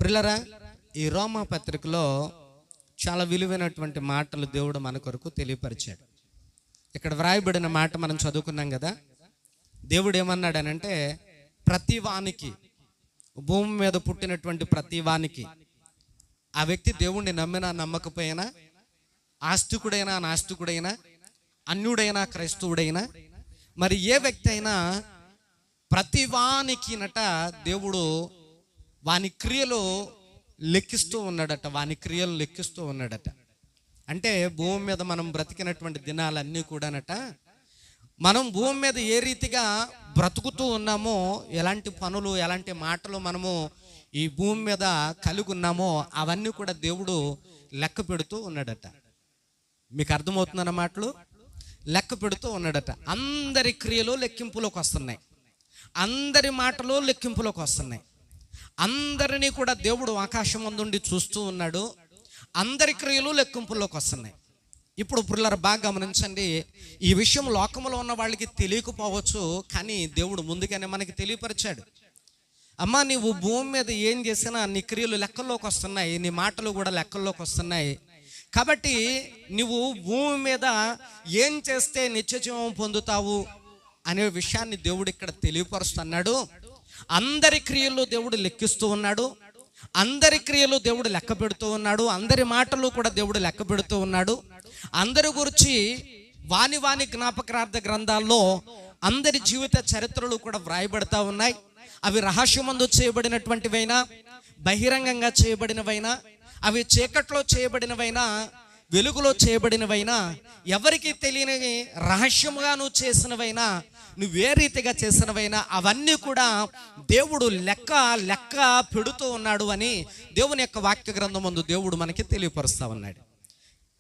ప్రియులారా, ఈ రోమా పత్రికలో చాలా విలువైనటువంటి మాటలు దేవుడు మన కొరకు తెలియపరిచాడు. ఇక్కడ వ్రాయబడిన మాట మనం చదువుకున్నాం కదా. దేవుడు ఏమన్నాడనంటే, ప్రతి వానికి, భూమి మీద పుట్టినటువంటి ప్రతి వానికి, ఆ వ్యక్తి దేవుణ్ణి నమ్మినా నమ్మకపోయినా, ఆస్తికుడైనా నాస్తికుడైనా, అన్యుడైనా క్రైస్తవుడైనా, మరి ఏ వ్యక్తి అయినా ప్రతి వానికి నట దేవుడు వాని క్రియలు లెక్కిస్తూ ఉన్నాడట. వాని క్రియలు లెక్కిస్తూ ఉన్నాడట. అంటే భూమి మీద మనం బ్రతికినటువంటి దినాలన్నీ కూడానట, మనం భూమి మీద ఏ రీతిగా బ్రతుకుతూ ఉన్నామో, ఎలాంటి పనులు ఎలాంటి మాటలు మనము ఈ భూమి మీద కలిగి ఉన్నామో అవన్నీ కూడా దేవుడు లెక్క పెడుతూ ఉన్నాడట. మీకు అర్థమవుతుందన్న మాటలు? లెక్క పెడుతూ ఉన్నాడట. అందరి క్రియలు లెక్కింపులోకి వస్తున్నాయి, అందరి మాటలు లెక్కింపులోకి వస్తున్నాయి. అందరినీ కూడా దేవుడు ఆకాశం ముందుండి చూస్తూ ఉన్నాడు. అందరి క్రియలు లెక్కింపుల్లోకి వస్తున్నాయి. ఇప్పుడు పిల్లలు బాగా గమనించండి, ఈ విషయం లోకంలో ఉన్న వాళ్ళకి తెలియకపోవచ్చు, కానీ దేవుడు ముందుగానే మనకి తెలియపరిచాడు. అమ్మా, నీవు భూమి మీద ఏం చేసినా నీ క్రియలు లెక్కల్లోకి వస్తున్నాయి, నీ మాటలు కూడా లెక్కల్లోకి వస్తున్నాయి. కాబట్టి నువ్వు భూమి మీద ఏం చేస్తే నిత్యజీవం పొందుతావు అనే విషయాన్ని దేవుడు ఇక్కడ తెలియపరుస్తున్నాడు. అందరి క్రియలు దేవుడు లెక్కిస్తూ ఉన్నాడు. అందరి క్రియలు దేవుడు లెక్క పెడుతూ ఉన్నాడు. అందరి మాటలు కూడా దేవుడు లెక్క పెడుతూ ఉన్నాడు. అందరి గురించి వాని వాని జ్ఞాపకార్థ గ్రంథాల్లో అందరి జీవిత చరిత్రలు కూడా వ్రాయబడతా ఉన్నాయి. అవి రహస్యమందు చేయబడినటువంటివైనా, బహిరంగంగా చేయబడినవైనా, అవి చీకట్లో చేయబడినవైనా, వెలుగులో చేయబడినవైనా, ఎవరికి తెలియని రహస్యముగా నువ్వు చేసినవైనా, నువ్వే రీతిగా చేసినవైనా, అవన్నీ కూడా దేవుడు లెక్క పెడుతూ ఉన్నాడు అని దేవుని యొక్క వాక్య గ్రంథం ముందు దేవుడు మనకి తెలియపరుస్తూ ఉన్నాడు.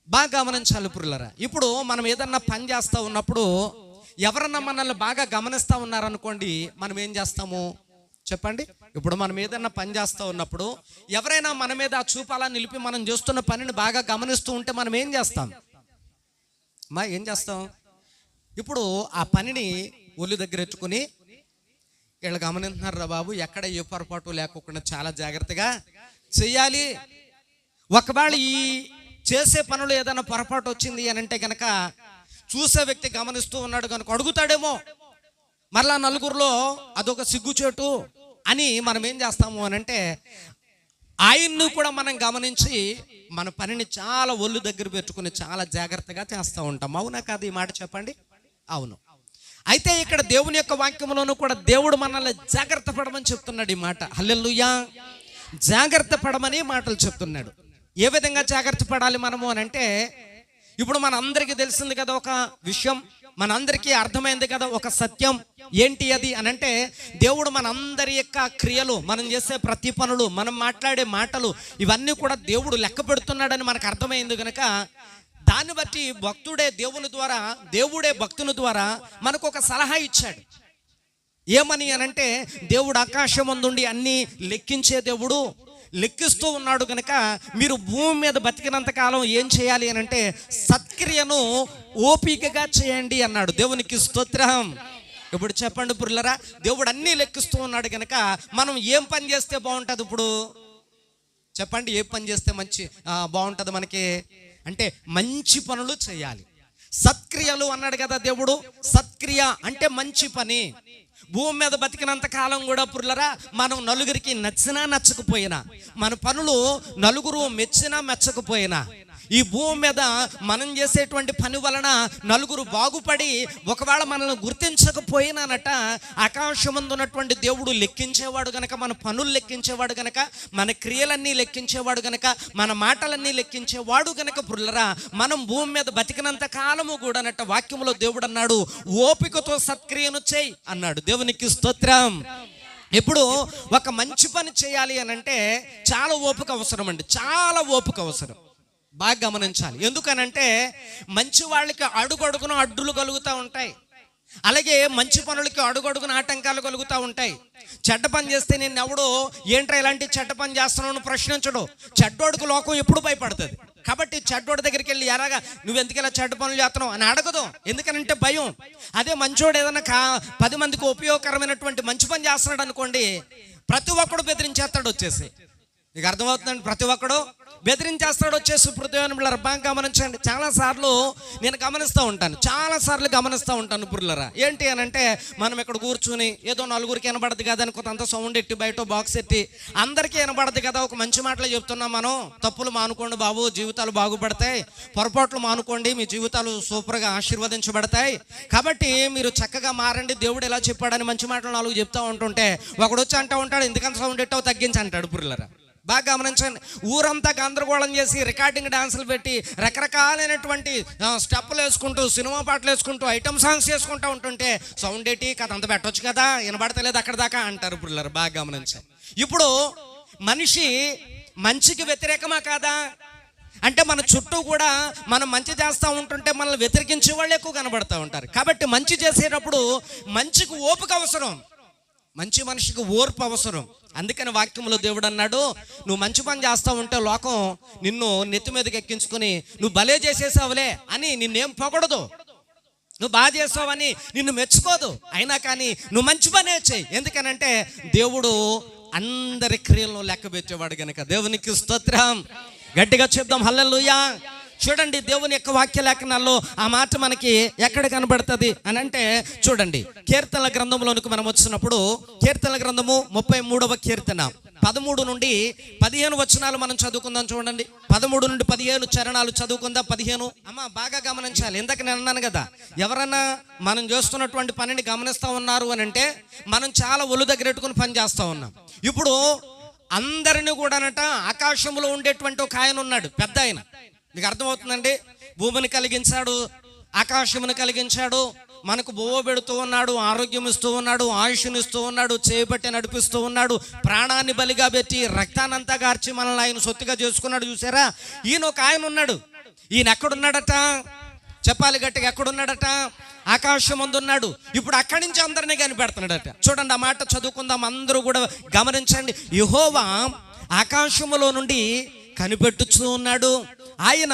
బాగా గమనించాలి ప్రియులారా. ఇప్పుడు మనం ఏదన్నా పని చేస్తూ ఉన్నప్పుడు ఎవరన్నా మనల్ని బాగా గమనిస్తూ ఉన్నారనుకోండి, మనం ఏం చేస్తాము చెప్పండి? ఇప్పుడు మనం ఏదన్నా పని చేస్తూ ఉన్నప్పుడు ఎవరైనా మన మీద ఆ చూపాలా నిలిపి మనం చేస్తున్న పనిని బాగా గమనిస్తూ ఉంటే మనం ఏం చేస్తాం? ఏం చేస్తాం? ఇప్పుడు ఆ పనిని ఒళ్ళు దగ్గర ఎత్తుకుని, వీళ్ళు గమనిస్తున్నారు రా బాబు, ఎక్కడ ఏ పొరపాటు లేకుండా చాలా జాగ్రత్తగా చెయ్యాలి. ఒకవేళ ఈ చేసే పనులు ఏదైనా పొరపాటు వచ్చింది అని అంటే కనుక చూసే వ్యక్తి గమనిస్తూ ఉన్నాడు కనుక అడుగుతాడేమో, మరలా నలుగురిలో అదొక సిగ్గుచేటు అని మనం ఏం చేస్తాము అని అంటే, ఆయన్ను కూడా మనం గమనించి మన పనిని చాలా ఒళ్ళు దగ్గర పెట్టుకుని చాలా జాగ్రత్తగా చేస్తూ ఉంటాం. అవునా కాదు? ఈ మాట చెప్పండి. అవును. అయితే ఇక్కడ దేవుని యొక్క వాక్యంలోనూ కూడా దేవుడు మనల్ని జాగ్రత్త పడమని చెప్తున్నాడు. ఈ మాట హల్లెలూయా, జాగ్రత్త పడమని మాటలు చెప్తున్నాడు. ఏ విధంగా జాగ్రత్త పడాలి మనము అని అంటే, ఇప్పుడు మన అందరికీ తెలిసింది కదా ఒక విషయం, మనందరికీ అర్థమైంది కదా ఒక సత్యం. ఏంటి అది అని అంటే, దేవుడు మనందరి యొక్క క్రియలు, మనం చేసే ప్రతి పనులు, మనం మాట్లాడే మాటలు, ఇవన్నీ కూడా దేవుడు లెక్క పెడుతున్నాడని మనకు అర్థమైంది కనుక, దాన్ని బట్టి భక్తుడే దేవుని ద్వారా, దేవుడే భక్తుని ద్వారా మనకు ఒక సలహా ఇచ్చాడు. ఏమని అనంటే, దేవుడు ఆకాశమందుండి అన్నీ లెక్కించే దేవుడు, లెక్కిస్తూ ఉన్నాడు కనుక మీరు భూమి మీద బతికినంత కాలం ఏం చేయాలి అని అంటే, సత్క్రియను ఓపికగా చేయండి అన్నాడు. దేవునికి స్తోత్రం. ఇప్పుడు చెప్పండి పురులరా, దేవుడు అన్నీ లెక్కిస్తూ ఉన్నాడు కనుక మనం ఏం పని చేస్తే బాగుంటుంది? ఇప్పుడు చెప్పండి, ఏ పని చేస్తే బాగుంటుంది మనకి అంటే, మంచి పనులు చేయాలి. సత్క్రియలు అన్నాడు కదా దేవుడు. సత్క్రియ అంటే మంచి పని. భూమి మీద బతికినంత కాలం కూడా పురులరా, మనం నలుగురికి నచ్చినా నచ్చకపోయినా, మన పనులు నలుగురు మెచ్చినా మెచ్చకపోయినా, ఈ భూమి మీద మనం చేసేటువంటి పని వలన నలుగురు బాగుపడి ఒకవేళ మనల్ని గుర్తించకపోయినానట, ఆకాశమందు ఉన్నటువంటి దేవుడు లెక్కించేవాడు గనక, మన పనులు లెక్కించేవాడు గనక, మన క్రియలన్నీ లెక్కించేవాడు గనక, మన మాటలన్నీ లెక్కించేవాడు గనక పురులరా, మనం భూమి మీద బతికినంత కాలము కూడా అన్నట్ట వాక్యంలో దేవుడు అన్నాడు, ఓపికతో సత్క్రియను చేయి అన్నాడు. దేవునికి స్తోత్రం. ఇప్పుడు ఒక మంచి పని చేయాలి అని అంటే చాలా ఓపిక అవసరం అండి, చాలా ఓపిక అవసరం. బాగా గమనించాలి. ఎందుకనంటే, మంచి వాళ్ళకి అడుగడుగున అడ్డులు కలుగుతూ ఉంటాయి, అలాగే మంచి పనులకి అడుగడుగున ఆటంకాలు కలుగుతూ ఉంటాయి. చెడ్డ పని చేస్తే నేను ఎవడో ఏంట్రా ఇలాంటి చెడ్డ పని చేస్తున్నావు ప్రశ్నించడు. చెడ్డోడికి లోకం ఎప్పుడు భయపడుతుంది. కాబట్టి చెడ్డోడి దగ్గరికి వెళ్ళి ఎలాగా నువ్వు ఎందుకు ఇలా చెడ్డ పనులు చేస్తున్నావు అని అడగదు. ఎందుకనంటే భయం. అదే మంచోడు ఏదైనా 10 మందికి ఉపయోగకరమైనటువంటి మంచి పని చేస్తున్నాడు అనుకోండి, ప్రతి ఒక్కడు బెదిరించేస్తాడు వచ్చేసి. మీకు అర్థమవుతుందండి? ప్రతి ఒక్కడు బెదిరించేస్తాడు వచ్చేసి పురులరా. బాగా గమనించండి. చాలాసార్లు నేను గమనిస్తూ ఉంటాను పురులరా. ఏంటి అని అంటే, మనం ఇక్కడ కూర్చుని ఏదో నలుగురికి వినబడదు కదా అని కొంత సౌండ్ ఎట్టి బయట బాక్స్ ఎట్టి అందరికీ వినబడదు కదా, ఒక మంచి మాటలు చెప్తున్నాం మనం. తప్పులు మానుకోండి బాబు, జీవితాలు బాగుపడతాయి. పొరపాట్లు మానుకోండి, మీ జీవితాలు సూపర్గా ఆశీర్వదించబడతాయి. కాబట్టి మీరు చక్కగా మారండి, దేవుడు ఎలా చెప్పాడని మంచి మాటలు 4 చెప్తూ ఉంటుంటే ఒకడు వచ్చి అంటూ ఉంటాడు, ఎందుకంత సౌండ్ ఎట్టావు తగ్గించి అంటాడు పురులరా. బాగా గమనించండి. ఊరంతా గందరగోళం చేసి రికార్డింగ్ డాన్సులు పెట్టి రకరకాలైనటువంటి స్టెప్పులు వేసుకుంటూ సినిమా పాటలు వేసుకుంటూ ఐటమ్ సాంగ్స్ చేసుకుంటూ ఉంటుంటే సౌండ్ ఏంటి కథ అంత పెట్టొచ్చు కదా, వినబడతలేదు అక్కడ దాకా అంటారు పిల్లలు. బాగా గమనించండి. ఇప్పుడు మనిషి మంచికి వ్యతిరేకమా కాదా అంటే, మన చుట్టూ కూడా మనం మంచి చేస్తూ ఉంటుంటే మనల్ని వ్యతిరేకించే వాళ్ళు ఎక్కువ కనబడుతూ ఉంటారు. కాబట్టి మంచి చేసేటప్పుడు మంచికి ఓపిక అవసరం, మంచి మనిషికి ఓర్పు అవసరం. అందుకని వాక్యంలో దేవుడు అన్నాడు, నువ్వు మంచి పని చేస్తూ ఉంటే లోకం నిన్ను నెత్తి మీదకి ఎక్కించుకుని నువ్వు భలే చేసేసావులే అని నిన్నేం పొగడదు, నువ్వు బాగా చేసావని నిన్ను మెచ్చుకోదు. అయినా కానీ నువ్వు మంచి పనే చేయి. ఎందుకనంటే దేవుడు అందరి క్రియలను లెక్క పెట్టేవాడు గనుక. దేవునికి స్తోత్రం. గట్టిగా చెప్దాం హల్లెలూయా. చూడండి, దేవుని యొక్క వాక్య లేఖనాల్లో ఆ మాట మనకి ఎక్కడ కనబడుతుంది అని అంటే, చూడండి కీర్తనల గ్రంథంలోనికి మనం వచ్చినప్పుడు, కీర్తనల గ్రంథము 33వ కీర్తన 13 నుండి 15 వచనాలు మనం చదువుకుందాం. చూడండి, 13 నుండి 15 చరణాలు చదువుకుందాం. 15 అమ్మ బాగా గమనించాలి. ఇందాక నేను అన్నాను కదా, ఎవరన్నా మనం చేస్తున్నటువంటి పనిని గమనిస్తూ ఉన్నారు అని అంటే మనం చాలా ఒళ్ళు దగ్గర పెట్టుకుని పని చేస్తూ ఉన్నాం. ఇప్పుడు అందరిని కూడానట ఆకాశంలో ఉండేటువంటి ఒక ఆయన ఉన్నాడు, పెద్ద ఆయన. మీకు అర్థమవుతుందండి? భూమిని కలిగించాడు, ఆకాశమును కలిగించాడు, మనకు బువ్వ పెడుతూ ఉన్నాడు, ఆరోగ్యం ఇస్తూ ఉన్నాడు, ఆయుష్ని ఇస్తూ ఉన్నాడు, చేపట్టి నడిపిస్తూ ఉన్నాడు, ప్రాణాన్ని బలిగా పెట్టి రక్తానంతా గార్చి మనల్ని ఆయన సొత్తుగా చేసుకున్నాడు. చూసారా? ఈయన ఒక ఆయన ఉన్నాడు. ఈయన ఎక్కడున్నాడట చెప్పాలి గట్టిగా, ఎక్కడున్నాడట? ఆకాశం ముందు ఉన్నాడు. ఇప్పుడు అక్కడి నుంచి అందరినీ కనిపెడుతున్నాడట. చూడండి, ఆ మాట చదువుకుందాం, అందరూ కూడా గమనించండి. యెహోవా ఆకాశములో నుండి కనిపెట్టుచూ ఉన్నాడు, ఆయన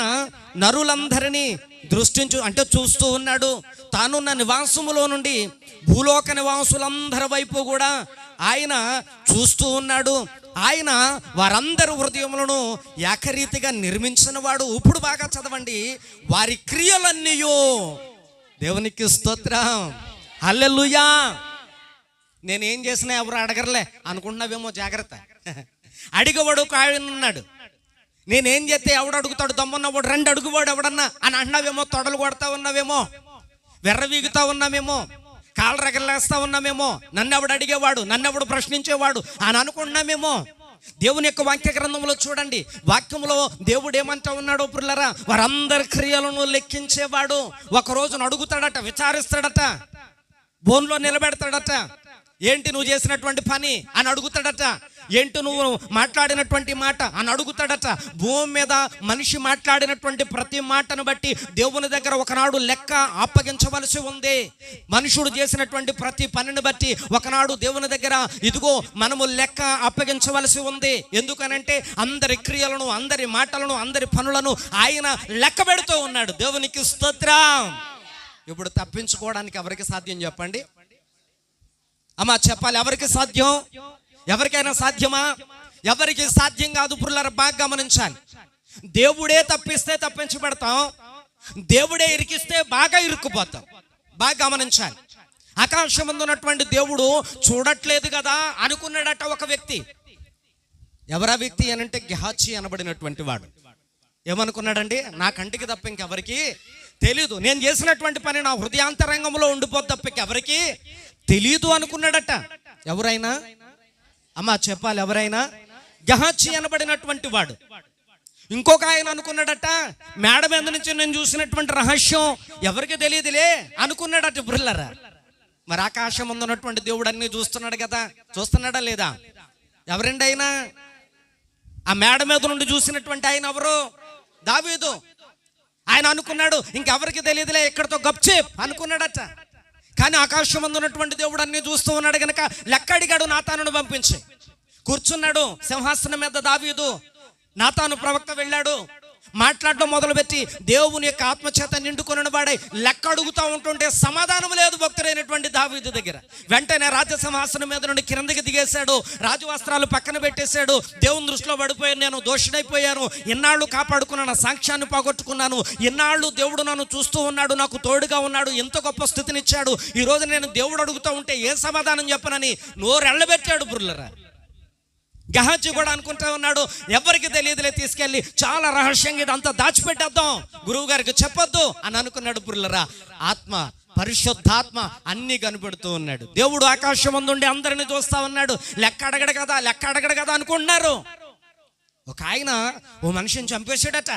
నరులందరినీ చూస్తూ ఉన్నాడు. తానున్న నివాసములో నుండి భూలోక నివాసులందరి వైపు కూడా ఆయన చూస్తూ ఉన్నాడు. ఆయన వారందరి హృదయములను ఏకరీతిగా నిర్మించిన వాడు. ఇప్పుడు బాగా చదవండి, వారి క్రియలన్నీయో దేవునికి స్తోత్రం హల్లెలూయా. నేనేం చేసినా ఎవరు అడగరలే అనుకుంటున్నావేమో, జాగ్రత్త. అడిగవాడు ఒక ఆయన ఉన్నాడు. నేనేం చేస్తే ఎవడు అడుగుతాడు, దమ్మున్నవాడు 2 అడుగువాడు ఎవడన్నా అని అంటున్నావేమో, తొడలు కొడతా ఉన్నావేమో, వెర్రవీగుతా ఉన్నామేమో, కాళ్ళు రగలేస్తా ఉన్నామేమో, నన్నెవడు అడిగేవాడు, నన్నెవడు ప్రశ్నించేవాడు అని అనుకుంటున్నామేమో. దేవుని యొక్క వాక్య గ్రంథంలో చూడండి, వాక్యంలో దేవుడు ఏమంటా ఉన్నాడో పురులరా, వారందరి క్రియలను లెక్కించేవాడు. ఒక రోజున అడుగుతాడట, విచారిస్తాడట, బోన్లో నిలబెడతాడట. ఏంటి నువ్వు చేసినటువంటి పని అని అడుగుతాడట. ఏంటి నువ్వు మాట్లాడినటువంటి మాట అని అడుగుతాడట. భూమి మీద మనిషి మాట్లాడినటువంటి ప్రతి మాటను బట్టి దేవుని దగ్గర ఒకనాడు లెక్క అప్పగించవలసి ఉంది. మనుషుడు చేసినటువంటి ప్రతి పనిని బట్టి ఒకనాడు దేవుని దగ్గర ఇదిగో మనము లెక్క అప్పగించవలసి ఉంది. ఎందుకనంటే అందరి క్రియలను, అందరి మాటలను, అందరి పనులను ఆయన లెక్క పెడుతూ ఉన్నాడు. దేవునికి స్తోత్రం. ఇప్పుడు తప్పించుకోవడానికి ఎవరికి సాధ్యం చెప్పండి అమ్మా, చెప్పాలి. ఎవరికి సాధ్యం? ఎవరికైనా సాధ్యమా? ఎవరికి సాధ్యం కాదు పురులారా. బాగా గమనించాలి. దేవుడే తప్పిస్తే తప్పించబడతాం, దేవుడే ఇరికిస్తే బాగా ఇరుక్కుపోతాం. బాగా గమనించాలి. ఆకాశం ముందు ఉన్నటువంటి దేవుడు చూడట్లేదు కదా అనుకున్నాడట ఒక వ్యక్తి. ఎవరా వ్యక్తి అనంటే గెహాజీ అనబడినటువంటి వాడు. ఏమనుకున్నాడండి? నా కంటికి తప్ప ఇంకెవరికి తెలీదు, నేను చేసినటువంటి పని నా హృదయాంతరంగంలో ఉండిపోద్ది తప్ప ఇంకెవరికి తెలీదు అనుకున్నాడట. ఎవరైనా అమ్మా చెప్పాలి, ఎవరైనా? గెహాజీ అనబడినటువంటి వాడు. ఇంకొక ఆయన అనుకున్నాడట, మేడ మీద నుంచి నేను చూసినటువంటి రహస్యం ఎవరికి తెలియదులే అనుకున్నాడట. బ్రిల్లరా, మరి ఆకాశం ఉన్నటువంటి దేవుడు అన్ని చూస్తున్నాడు కదా, చూస్తున్నాడా లేదా? ఎవరండి అయినా? ఆ మేడ మీద నుండి చూసినటువంటి ఆయన ఎవరు? దావీదు. ఆయన అనుకున్నాడు ఇంకెవరికి తెలియదులే, ఇక్కడతో గప్చేప్ అనుకున్నాడట. కానీ ఆకాశం ముందు ఉన్నటువంటి దేవుడు అన్ని చూస్తూ ఉన్నాడు గనక లెక్క అడిగాడు, నాతానును పంపించి. కూర్చున్నాడు సింహాసనం మీద దావీదు. నాతాను ప్రవక్త వెళ్ళాడు. మాట్లాడడం మొదలుపెట్టి దేవుని యొక్క ఆత్మచేత నిండుకొనిన వాడై లెక్క అడుగుతూ ఉంటుంటే సమాధానం లేదు భక్తుడైనటువంటి దావీదు దగ్గర. వెంటనే రాజసింహాసనం మీద నుండి కిందకి దిగేశాడు, రాజు వస్త్రాలు పక్కన పెట్టేశాడు. దేవుని దృష్టిలో పడిపోయాను, నేను దోషుడైపోయాను, ఇన్నాళ్ళు కాపాడుకున్నాను, సాక్ష్యాన్ని పోగొట్టుకున్నాను, ఇన్నాళ్ళు దేవుడు నన్ను చూస్తూ ఉన్నాడు, నాకు తోడుగా ఉన్నాడు, ఎంత గొప్ప స్థితినిచ్చాడు, ఈ రోజు నేను దేవుడు అడుగుతూ ఉంటే ఏ సమాధానం చెప్పనని నోరెళ్ళబెట్టాడు బుర్లరా. గహాజీ కూడా అనుకుంటా ఉన్నాడు, ఎవరికి తెలియదులే, తీసుకెళ్ళి చాలా రహస్యంగా ఇదంతా దాచిపెట్టేద్దాం, గురువు గారికి చెప్పొద్దు అని అనుకున్నాడు బుర్లరా. ఆత్మ, పరిశుద్ధాత్మ అన్ని కనిపెడుతూ ఉన్నాడు. దేవుడు ఆకాశం ముందుండి అందరిని చూస్తా ఉన్నాడు. లెక్క అడగడు కదా అనుకుంటున్నారు. ఒక ఆయన ఓ మనిషిని చంపేశాడట,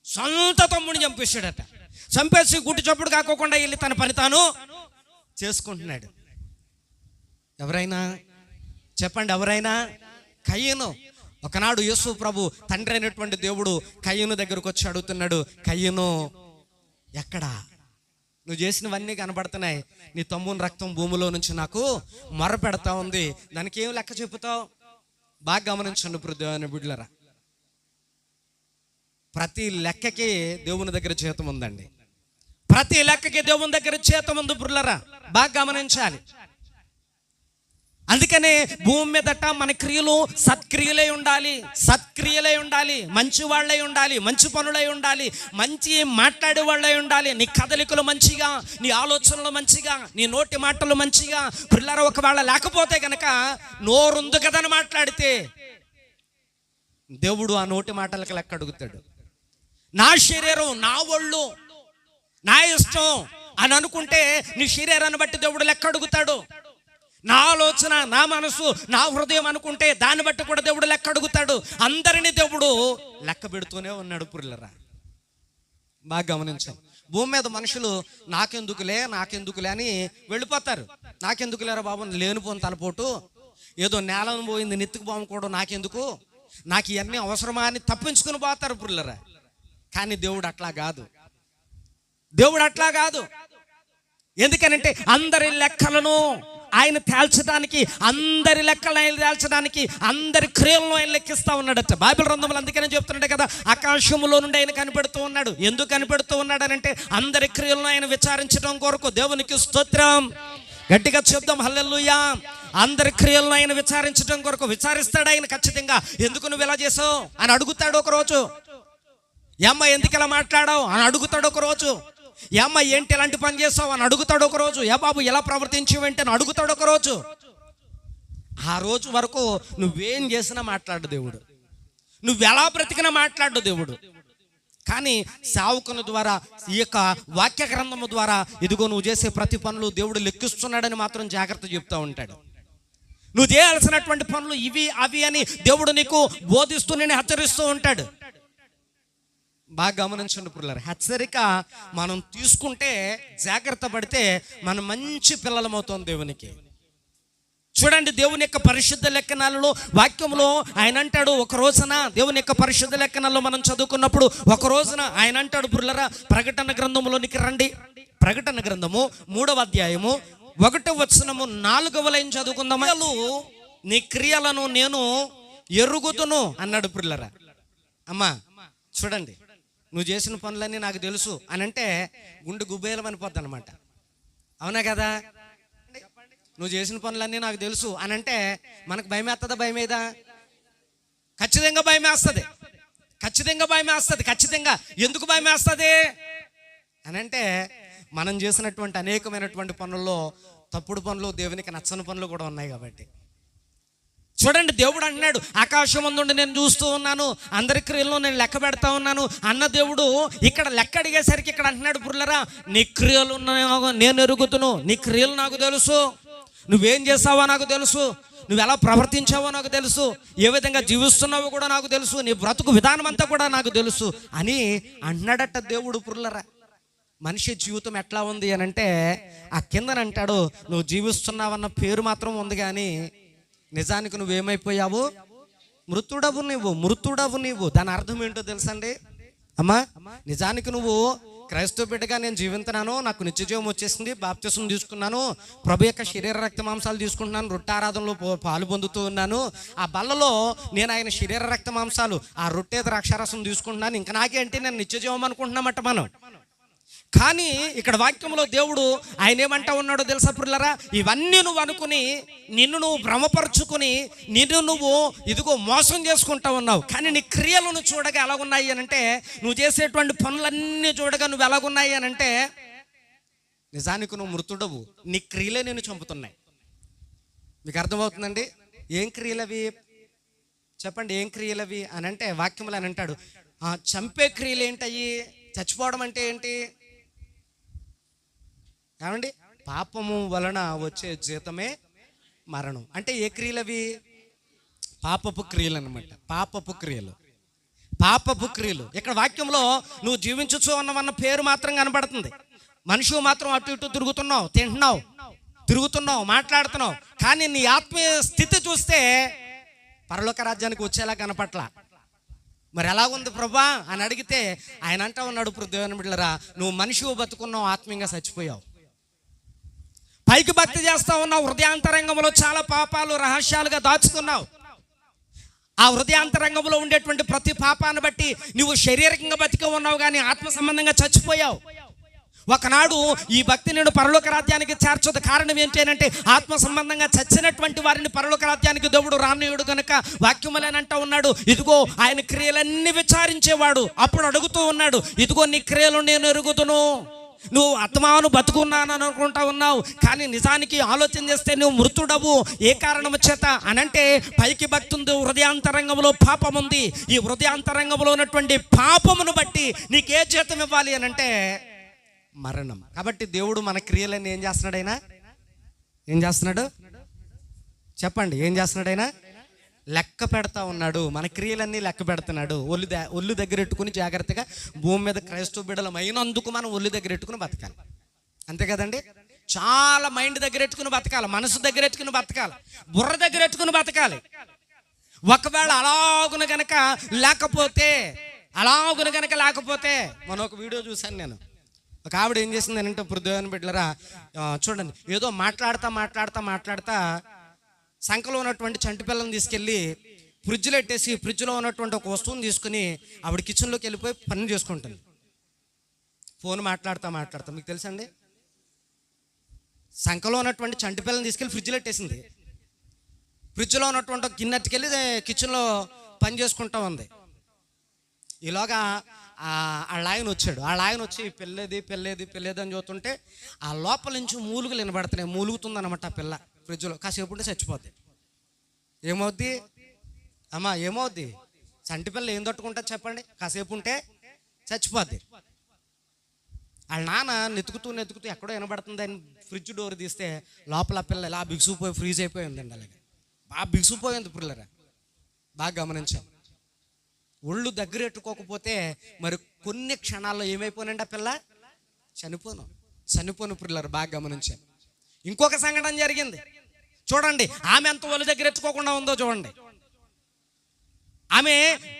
సొంత తమ్ముడిని చంపేశాడట. చంపేసి గుడ్డు చప్పుడు కాకోకుండా వెళ్ళి తన పని తాను చేసుకుంటున్నాడు. ఎవరైనా చెప్పండి, ఎవరైనా? కయ్యను. ఒకనాడు యేసు ప్రభు తండ్రి అయినటువంటి దేవుడు కయ్యను దగ్గరకు వచ్చి అడుగుతున్నాడు, కయ్యను ఎక్కడా? నువ్వు చేసినవన్నీ కనబడుతున్నాయి, నీ తమ్ముని రక్తం భూమిలో నుంచి నాకు మొర పెడతా ఉంది, దానికి ఏం లెక్క చెబుతావు? బాగా గమనించండి దేవుని బిడ్డలారా, ప్రతి లెక్కకి దేవుని దగ్గర జీతం ఉందండి. ప్రతి లెక్కకి దేవుని దగ్గర జీతం ఉంది బిడ్డలారా, బాగా గమనించాలి. అందుకనే భూమి మీదట మన క్రియలు సత్క్రియలై ఉండాలి, మంచి వాళ్ళై ఉండాలి, మంచి పనులై ఉండాలి, మంచి మాట్లాడే వాళ్ళై ఉండాలి. నీ కదలికలు మంచిగా, నీ ఆలోచనలు మంచిగా, నీ నోటి మాటలు మంచిగా. పిల్లలు ఒకవేళ లేకపోతే కనుక నోరుంది కదని మాట్లాడితే దేవుడు ఆ నోటి మాటలకు లెక్క అడుగుతాడు. నా శరీరం, నా ఒళ్ళు, నా ఇష్టం అని అనుకుంటే నీ శరీరాన్ని బట్టి దేవుడు లెక్క అడుగుతాడు. నా ఆలోచన, నా మనసు, నా హృదయం అనుకుంటే దాన్ని బట్టి కూడా దేవుడు లెక్క అడుగుతాడు. అందరినీ దేవుడు లెక్క పెడుతూనే ఉన్నాడు పుర్లరా. బాగా గమనించాలి. భూమి మీద మనుషులు నాకెందుకులే అని వెళ్ళిపోతారు. నాకెందుకులేరా బాబు, లేనిపోని తలపోటు, ఏదో నేలను పోయింది నెత్తికి బాము కూడా నాకెందుకు, నాకు ఇవన్నీ అవసరమా అని తప్పించుకుని పోతారు పుర్లరా. కానీ దేవుడు అట్లా కాదు. ఎందుకనంటే అందరి లెక్కలను ఆయన తేల్చడానికి, అందరి లెక్కలను ఆయన తేల్చడానికి, అందరి క్రియలను ఆయన లెక్కిస్తా ఉన్నాడట. బైబిల్ గ్రంథంలో అందుకనే చెప్తున్నాడు కదా, ఆకాశములో నుండి ఆయన కనిపెడుతూ ఉన్నాడు. ఎందుకు కనిపెడుతూ ఉన్నాడనంటే అందరి క్రియలను ఆయన విచారించడం కొరకు. దేవునికి స్తోత్రం, గట్టిగా చెప్దాం హల్లెలూయా. అందరి క్రియలను ఆయన విచారించడం కొరకు. విచారిస్తాడు ఆయన ఖచ్చితంగా. ఎందుకు నువ్వు ఇలా చేసావు అని అడుగుతాడు ఒకరోజు. ఏమ్మ ఎందుకు ఇలా మాట్లాడావు అని అడుగుతాడు ఒకరోజు. ఏమ్మ ఏంటి ఎలాంటి పని చేస్తావు అని అడుగుతాడు ఒకరోజు. ఏ బాబు ఎలా ప్రవర్తించేవేంటి అని అడుగుతాడు ఒకరోజు. ఆ రోజు వరకు నువ్వేం చేసినా మాట్లాడు దేవుడు, నువ్వు ఎలా బ్రతికినా మాట్లాడు దేవుడు. కానీ సేవకుని ద్వారా, ఈ యొక్క వాక్య గ్రంథము ద్వారా, ఇదిగో నువ్వు చేసే ప్రతి పనులు దేవుడు లెక్కిస్తున్నాడని మాత్రం జాగ్రత్త చెప్తూ ఉంటాడు. నువ్వు చేయాల్సినటువంటి పనులు ఇవి అవి అని దేవుడు నీకు బోధిస్తూ నేను హెచ్చరిస్తూ ఉంటాడు. బాగా గమనించండి పిల్లలు, హెచ్చరిక మనం తీసుకుంటే, జాగ్రత్త పడితే మనం మంచి పిల్లలమవుతాం దేవునికి. చూడండి, దేవుని యొక్క పరిశుద్ధ లేఖనాలలో, వాక్యంలో ఆయన అంటాడు, ఒక రోజున దేవుని యొక్క పరిశుద్ధ లేఖనాల్లో మనం చదువుకున్నప్పుడు ఒక రోజున ఆయన అంటాడు పుర్లరా, ప్రకటన గ్రంథంలోనికి రండి. ప్రకటన గ్రంథము 3వ అధ్యాయము 1వ వచనము 4వ లైన్ చదువుకుందాం. నీ క్రియలను నేను ఎరుగుదును అన్నాడు పుర్లరా. అమ్మా చూడండి, నువ్వు చేసిన పనులన్నీ నాకు తెలుసు అని అంటే గుండె గుబ్బేలం అనిపోద్ది అనమాట. అవునా కదా? నువ్వు చేసిన పనులన్నీ నాకు తెలుసు అని అంటే మనకు భయం వేస్తుందా? భయం ఏదా? ఖచ్చితంగా భయం వేస్తుంది. ఖచ్చితంగా ఎందుకు భయం వేస్తుంది అని అంటే, మనం చేసినటువంటి అనేకమైనటువంటి పనుల్లో తప్పుడు పనులు, దేవునికి నచ్చని పనులు కూడా ఉన్నాయి కాబట్టి. చూడండి, దేవుడు అంటున్నాడు, ఆకాశం ముందుండి నేను చూస్తూ ఉన్నాను, అందరి క్రియలను నేను లెక్క పెడతా ఉన్నాను అన్న దేవుడు ఇక్కడ లెక్క అడిగేసరికి ఇక్కడ అంటున్నాడు పుర్లరా, నీ క్రియలు నేను ఎరుగుతును, నీ క్రియలు నాకు తెలుసు, నువ్వేం చేసావో నాకు తెలుసు, నువ్వు ఎలా ప్రవర్తించావో నాకు తెలుసు, ఏ విధంగా జీవిస్తున్నావో కూడా నాకు తెలుసు, నీ బ్రతుకు విధానం అంతా కూడా నాకు తెలుసు అని అంటున్నాడట దేవుడు పుర్లరా. మనిషి జీవితం ఎట్లా ఉంది అని అంటే, ఆ కిందనంటాడు, నువ్వు జీవిస్తున్నావన్న పేరు మాత్రం ఉంది కానీ నిజానికి నువ్వేమైపోయావు? మృతుడవు నీవు. దాని అర్థం ఏంటో తెలుసండి అమ్మా? నిజానికి నువ్వు క్రైస్తవ బిడ్డగా నేను జీవిస్తున్నాను, నాకు నిత్యజీవం వచ్చేసింది, బాప్తిసం తీసుకున్నాను, ప్రభు యొక్క శరీర రక్త మాంసాలు తీసుకుంటున్నాను, రొట్టె ఆరాధనలో పాలు పొందుతూ ఉన్నాను, ఆ బల్లలో నేను ఆయన శరీర రక్త మాంసాలు, ఆ రొట్టె ద్రాక్షారసం తీసుకుంటున్నాను, ఇంకా నాకేంటి, నేను నిత్యజీవం అనుకుంటున్నామట మనం. కానీ ఇక్కడ వాక్యంలో దేవుడు ఆయన ఏమంటా ఉన్నాడో తెలుసా ప్రియులారా? ఇవన్నీ నువ్వు అనుకుని నిన్ను నువ్వు భ్రమపరుచుకుని నిన్ను నువ్వు ఇదిగో మోసం చేసుకుంటా ఉన్నావు. కానీ నీ క్రియలను చూడగా ఎలాగున్నాయి అని అంటే, నువ్వు చేసేటువంటి పనులన్నీ చూడగా నువ్వు ఎలాగున్నాయి అని అంటే, నిజానికి నువ్వు మృతుడవు, నీ క్రియలే నేను చంపుతున్నాయి. మీకు అర్థమవుతుందండి? ఏం క్రియలవి చెప్పండి, ఏం క్రియలవి అని అంటే వాక్యములు అని అంటాడు, చంపే క్రియలు ఏంటయ్యి? చచ్చిపోవడం అంటే ఏంటి ఏమండి? పాపము వలన వచ్చే జీతమే మరణం. అంటే ఏ క్రియలు అవి? పాపపు క్రియలు అనమాట. పాపపు క్రియలు. ఇక్కడ వాక్యంలో నువ్వు జీవించచ్చు అన్న పేరు మాత్రం కనబడుతుంది. మనిషి మాత్రం అటు ఇటు తిరుగుతున్నావు, తిరుగుతున్నావు, మాట్లాడుతున్నావు, కానీ నీ ఆత్మీయ స్థితి చూస్తే పరలోక రాజ్యానికి వచ్చేలా కనపట్ల. మరి ఎలాగుంది ప్రభా అని అడిగితే ఆయన అంటా ఉన్నాడు, ఇప్పుడు దేవుని బిడ్డలారా, నువ్వు మనిషి బతుకున్నావు, ఆత్మీయంగా చచ్చిపోయావు. పైకి భక్తి చేస్తా ఉన్నావు, హృదయాంతరంగంలో చాలా పాపాలు రహస్యాలుగా దాచుకున్నావు. ఆ హృదయాంతరంగంలో ఉండేటువంటి ప్రతి పాపాన్ని బట్టి నువ్వు శారీరకంగా బతికి ఉన్నావు, కానీ ఆత్మ సంబంధంగా చచ్చిపోయావు. ఒకనాడు ఈ భక్తి నేను పరలోక రాజ్యానికి చేర్చదు. కారణం ఏంటి అంటే, ఆత్మ సంబంధంగా చచ్చినటువంటి వారిని పరలోక రాజ్యానికి దేవుడు రానియుడు కనుక వాక్యములేనంటా ఉన్నాడు, ఇదిగో ఆయన క్రియలన్నీ విచారించేవాడు. అప్పుడు అడుగుతూ ఉన్నాడు, ఇదిగో నీ క్రియలు నేను ఎరుగుదును. నువ్వు ఆత్మాను బతుకున్నాను అనుకుంటా ఉన్నావు, కానీ నిజానికి ఆలోచన చేస్తే నువ్వు మృతుడవు. ఏ కారణం చేత అనంటే, పైకి భక్తి ఉంది, హృదయాంతరంగంలో పాపం ఉంది. ఈ హృదయాంతరంగంలో ఉన్నటువంటి పాపమును బట్టి నీకే జీతం ఇవ్వాలి అని అంటే మరణం. కాబట్టి దేవుడు మన క్రియలన్నీ ఏం చేస్తున్నాడు? ఏం చేస్తున్నాడు చెప్పండి? ఏం చేస్తున్నాడు? లెక్క పెడతా ఉన్నాడు. మన క్రియలన్నీ లెక్క పెడుతున్నాడు. ఒళ్ళు దగ్గర ఎట్టుకుని జాగ్రత్తగా భూమి మీద క్రైస్తవ బిడ్డలం అయినందుకు మనం ఒళ్ళు దగ్గర ఎట్టుకుని బతకాలి. అంతే కదండి? చాలా మైండ్ దగ్గర ఎట్టుకుని బతకాలి, మనసు దగ్గర ఎట్టుకుని బతకాలి, బుర్ర దగ్గర ఎట్టుకుని బతకాలి. ఒకవేళ అలాగున గనక లేకపోతే మనం ఒక వీడియో చూశాను నేను. ఒక ఆవిడ ఏం చేసింది అని అంటే, దేవుని బిడ్డలారా చూడండి, ఏదో మాట్లాడతా సంకలో ఉన్నటువంటి చంటి పిల్లని తీసుకెళ్ళి ఫ్రిడ్జ్లో పెట్టేసి, ఫ్రిడ్జ్లో ఉన్నటువంటి ఒక వస్తువుని తీసుకుని ఆవిడ కిచెన్లోకి వెళ్ళిపోయి పని చేసుకుంటుంది. ఫోన్ మాట్లాడతా మీకు తెలుసండి, సంకలో ఉన్నటువంటి చంటి పిల్లని తీసుకెళ్ళి ఫ్రిడ్జ్లో పెట్టేసింది. ఫ్రిడ్జ్లో ఉన్నటువంటి గిన్నెట్టుకెళ్ళి కిచెన్లో పని చేసుకుంటా ఉంది. ఈలోగా వాళ్ళ ఆయన వచ్చాడు. వాళ్ళ ఆయన వచ్చి పెళ్ళేది అని చూస్తుంటే ఆ లోపల నుంచి మూలుగులు వినబడుతున్నాయి. మూలుగుతుంది అనమాట ఆ పిల్ల. ఫ్రిడ్జ్లో కాసేపు ఉంటే చచ్చిపోద్ది. ఏమవుద్ది అమ్మా? ఏమవుద్ది? చంటి పిల్ల ఏం తట్టుకుంటుంది చెప్పండి? కాసేపు ఉంటే చచ్చిపోద్ది. వాళ్ళ నాన్న నెతుకుతూ ఎక్కడో వినబడుతుంది అని ఫ్రిడ్జ్ డోర్ తీస్తే లోపల ఆ పిల్ల ఇలా బిగుసుకుపోయి ఫ్రీజ్ అయిపోయిందండి. అలాగే బాగా బిగుసుకుపోయింది పిల్లరా. బాగా గమనించాం. ఒళ్ళు దగ్గర ఎట్టుకోకపోతే మరి కొన్ని క్షణాల్లో ఏమైపోయినండి ఆ పిల్ల? చనిపోను పిల్లలు. బాగా గమనించాం. ఇంకొక సంఘటన జరిగింది చూడండి. ఆమె ఎంత ఒళ్ళు దగ్గర ఎట్టుకోకుండా ఉందో చూడండి. ఆమె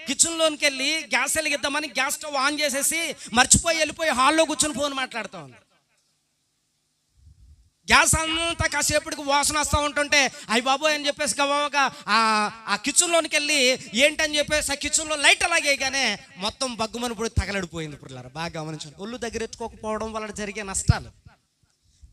కిచెన్లోనికి వెళ్ళి గ్యాస్ వెలిగిద్దామని గ్యాస్ స్టవ్ ఆన్ చేసేసి మర్చిపోయి వెళ్ళిపోయి హాల్లో కూర్చొని ఫోన్ మాట్లాడుతూ ఉంది. గ్యాస్ అంతా కాసేపటికి వాసన వస్తూ ఉంటుంటే అయ్యి బాబోయ్ అని చెప్పేసి గబాగా ఆ కిచెన్లోనికి వెళ్ళి ఏంటని చెప్పేసి ఆ కిచెన్లో లైట్ అలాగేగానే మొత్తం బగ్గుమని పొడి తగలడిపోయింది. పిల్లలు బాగా గమనించండి. ఒళ్ళు దగ్గర ఎత్తుకోకపోవడం వల్ల జరిగే నష్టాలు.